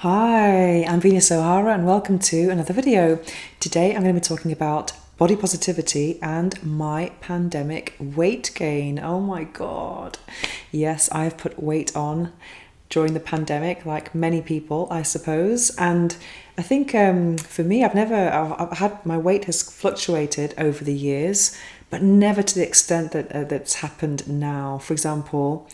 Hi, I'm Venus O'Hara and welcome to another video. Today I'm going to be talking about body positivity and my pandemic weight gain. Oh my god. Yes, I've put weight on during the pandemic like many people, I suppose. And I think for me, I've had my weight has fluctuated over the years, but never to the extent that's happened now. For example,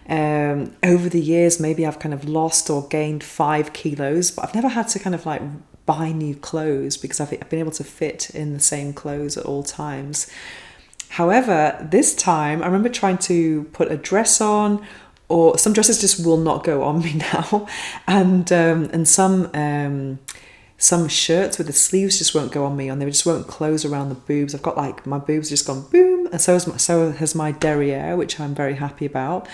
over the years, maybe I've kind of lost or gained 5 kilos, but I've never had to kind of like buy new clothes because I've been able to fit in the same clothes at all times. However, this time I remember trying to put a dress on, or some dresses just will not go on me now, and some shirts with the sleeves just won't go on me, and they just won't close around the boobs. I've got like my boobs just gone boom, and so has my derriere, which I'm very happy about.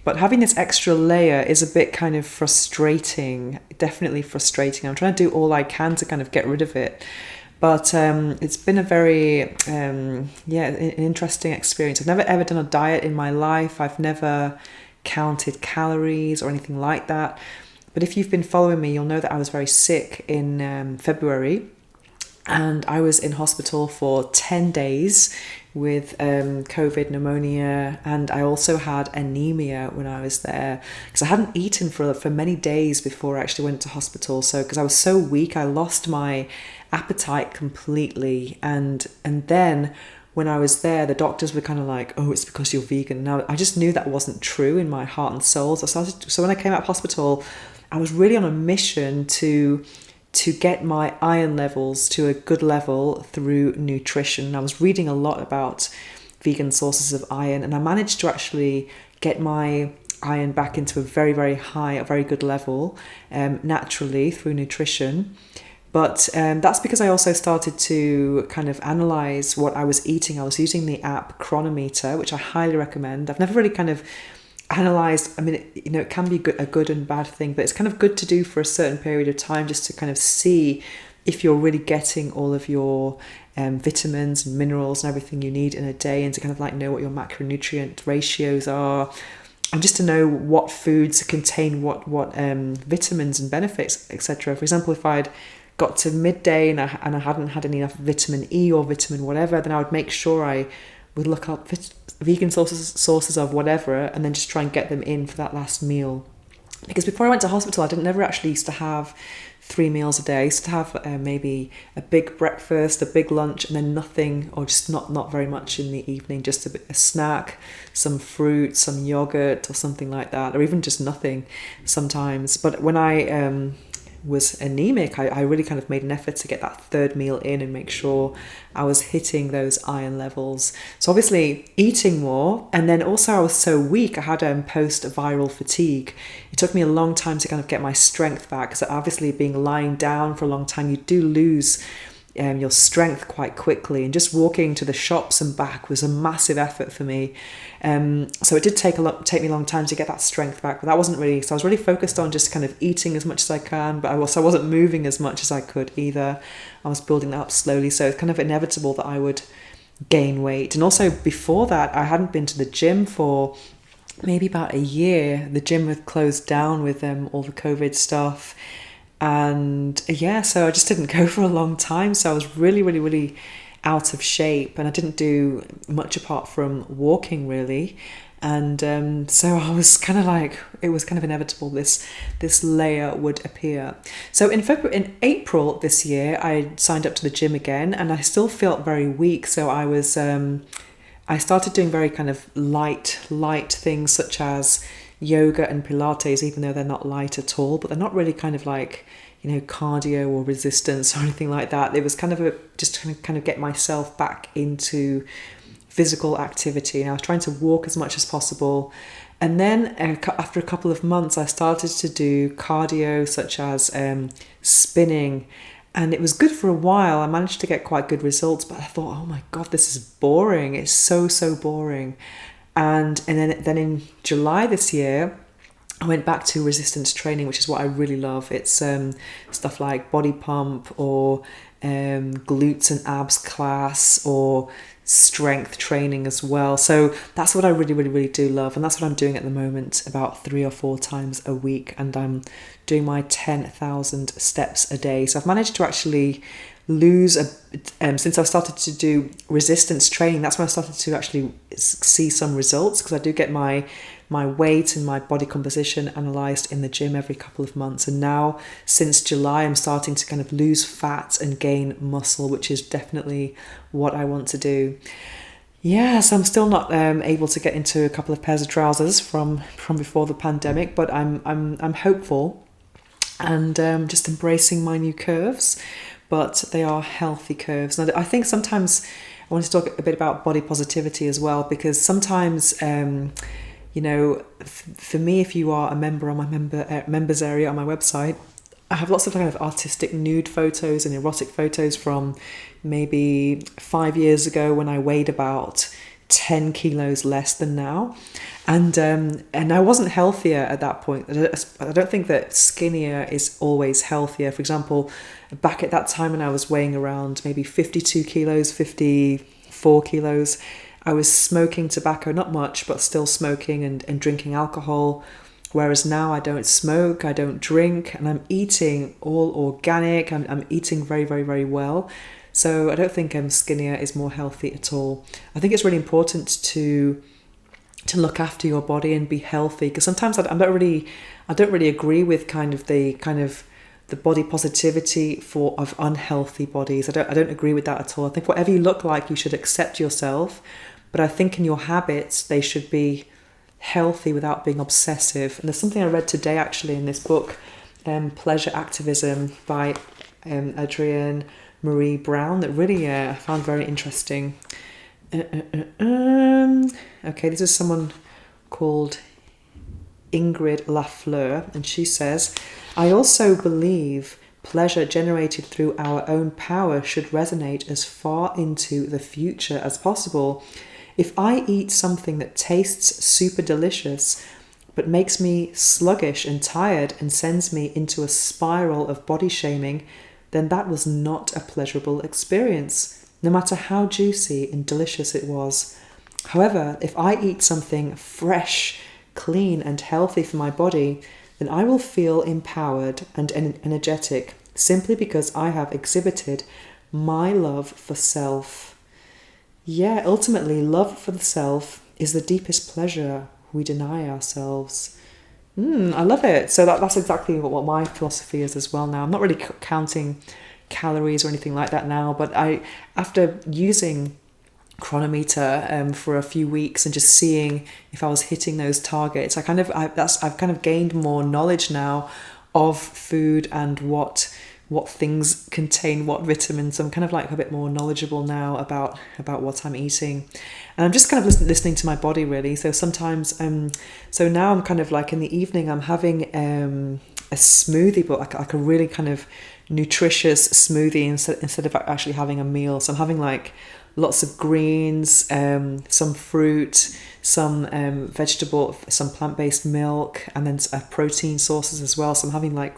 But having this extra layer is a bit kind of frustrating, definitely frustrating. I'm trying to do all I can to kind of get rid of it. But it's been a very, an interesting experience. I've never ever done a diet in my life. I've never counted calories or anything like that. But if you've been following me, you'll know that I was very sick in February. And I was in hospital for 10 days with COVID, pneumonia, and I also had anemia when I was there because I hadn't eaten for many days before I actually went to hospital. So because I was so weak, I lost my appetite completely, and then when I was there, the doctors were kind of like, "Oh, it's because you're vegan." Now I just knew that wasn't true in my heart and soul. So when I came out of hospital, I was really on a mission to get my iron levels to a good level through nutrition. I was reading a lot about vegan sources of iron, and I managed to actually get my iron back into a very, very high, a very good level naturally through nutrition. But that's because I also started to kind of analyze what I was eating. I was using the app Chronometer, which I highly recommend. I've never really kind of analyzed, I mean, it can be a good and bad thing, but it's kind of good to do for a certain period of time just to kind of see if you're really getting all of your vitamins and minerals and everything you need in a day, and to kind of like know what your macronutrient ratios are, and just to know what foods contain what vitamins and benefits, etc. For example, if I'd got to midday and I hadn't had enough vitamin E or vitamin whatever, then I would make sure I would look up vegan sources of whatever, and then just try and get them in for that last meal. Because before I went to hospital, I didn't never actually used to have 3 meals a day. I used to have maybe a big breakfast, a big lunch, and then nothing, or just not very much in the evening, just a snack, some fruit, some yogurt or something like that, or even just nothing sometimes. But when I was anemic, I really kind of made an effort to get that third meal in and make sure I was hitting those iron levels. So obviously eating more, and then also I was so weak, I had post-viral fatigue. It took me a long time to kind of get my strength back, because obviously being lying down for a long time, you do lose your strength quite quickly, and just walking to the shops and back was a massive effort for me. So it did take me a long time to get that strength back, but that wasn't really, so I was really focused on just kind of eating as much as I can, but I wasn't moving as much as I could either. I was building that up slowly, so it's kind of inevitable that I would gain weight. And also before that, I hadn't been to the gym for maybe about a year. The gym had closed down with all the COVID stuff. And yeah, so I just didn't go for a long time. So I was really, really, really out of shape, and I didn't do much apart from walking really. And so I was kind of like, it was kind of inevitable this layer would appear. So in April this year, I signed up to the gym again, and I still felt very weak. So I started doing very kind of light things such as yoga and Pilates, even though they're not light at all, but they're not really kind of like, cardio or resistance or anything like that. It was kind of just to kind of get myself back into physical activity. And I was trying to walk as much as possible. And then after a couple of months, I started to do cardio such as spinning. And it was good for a while. I managed to get quite good results, but I thought, oh my God, this is boring. It's so boring. And then in July this year, I went back to resistance training, which is what I really love. It's stuff like body pump or glutes and abs class, or strength training as well. So that's what I really, really, really do love. And that's what I'm doing at the moment, about 3 or 4 times a week. And I'm doing my 10,000 steps a day. So I've managed to actually lose since I've started to do resistance training. That's when I started to actually see some results, because I do get my weight and my body composition analysed in the gym every couple of months. And now since July, I'm starting to kind of lose fat and gain muscle, which is definitely what I want to do. Yeah, so I'm still not able to get into a couple of pairs of trousers from before the pandemic, but I'm hopeful, and just embracing my new curves. But they are healthy curves. And I think sometimes I want to talk a bit about body positivity as well, because sometimes, for me, if you are a member on my members area on my website, I have lots of kind of artistic nude photos and erotic photos from maybe 5 years ago, when I weighed about 10 kilos less than now. And I wasn't healthier at that point. I don't think that skinnier is always healthier. For example, back at that time when I was weighing around maybe 52 kilos, 54 kilos, I was smoking tobacco, not much, but still smoking and drinking alcohol. Whereas now I don't smoke, I don't drink, and I'm eating all organic. I'm eating very, very, very well. So I don't think skinnier is more healthy at all. I think it's really important to look after your body and be healthy, because sometimes I don't really agree with the body positivity of unhealthy bodies. I don't agree with that at all. I think whatever you look like, you should accept yourself, but I think in your habits they should be healthy without being obsessive. And there's something I read today actually in this book, Pleasure Activism by Adrienne Marie Brown, that really I found very interesting. Okay, this is someone called Ingrid Lafleur, and she says, I also believe pleasure generated through our own power should resonate as far into the future as possible. If I eat something that tastes super delicious but makes me sluggish and tired and sends me into a spiral of body shaming, then that was not a pleasurable experience, no matter how juicy and delicious it was. However, if I eat something fresh, clean and healthy for my body, then I will feel empowered and energetic, simply because I have exhibited my love for self. Yeah, ultimately, love for the self is the deepest pleasure we deny ourselves. I love it. So that's exactly what my philosophy is as well now. I'm not really counting calories or anything like that now, but after using Chronometer for a few weeks and just seeing if I was hitting those targets, I've kind of gained more knowledge now of food and what things contain what vitamins. I'm kind of like a bit more knowledgeable now about what I'm eating, and I'm just kind of listening to my body really. So sometimes so now I'm kind of like in the evening I'm having a smoothie, but like a really kind of nutritious smoothie instead of actually having a meal. So I'm having like lots of greens, some fruit, some vegetable, some plant-based milk, and then protein sources as well. So I'm having like,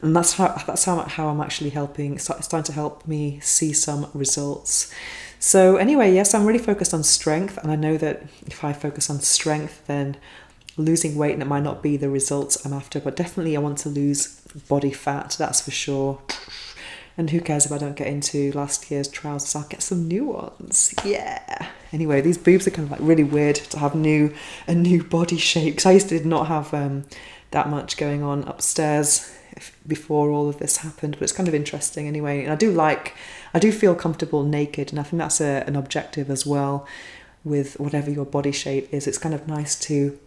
and that's how I'm actually helping. It's starting to help me see some results. So anyway, yes, I'm really focused on strength, and I know that if I focus on strength, then losing weight, and it might not be the results I'm after, but definitely I want to lose body fat, that's for sure. And who cares if I don't get into last year's trousers? I'll get some new ones. Yeah. Anyway, these boobs are kind of like really weird to have a new body shape, because I used to not have that much going on upstairs before all of this happened, but it's kind of interesting anyway. And I do feel comfortable naked, and I think that's an objective as well with whatever your body shape is. It's kind of nice to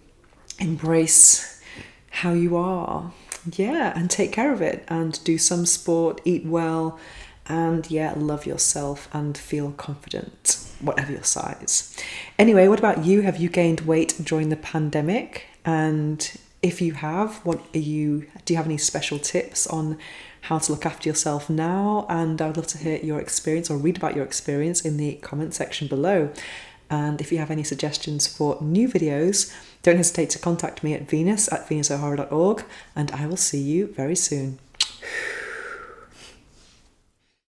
embrace how you are. Yeah, and take care of it, and do some sport, eat well, and yeah, love yourself and feel confident, whatever your size. Anyway, what about you? Have you gained weight during the pandemic? And if you have, do you have any special tips on how to look after yourself now? And I would love to hear your experience or read about your experience in the comment section below. And if you have any suggestions for new videos, don't hesitate to contact me at venus@venusohara.org, and I will see you very soon.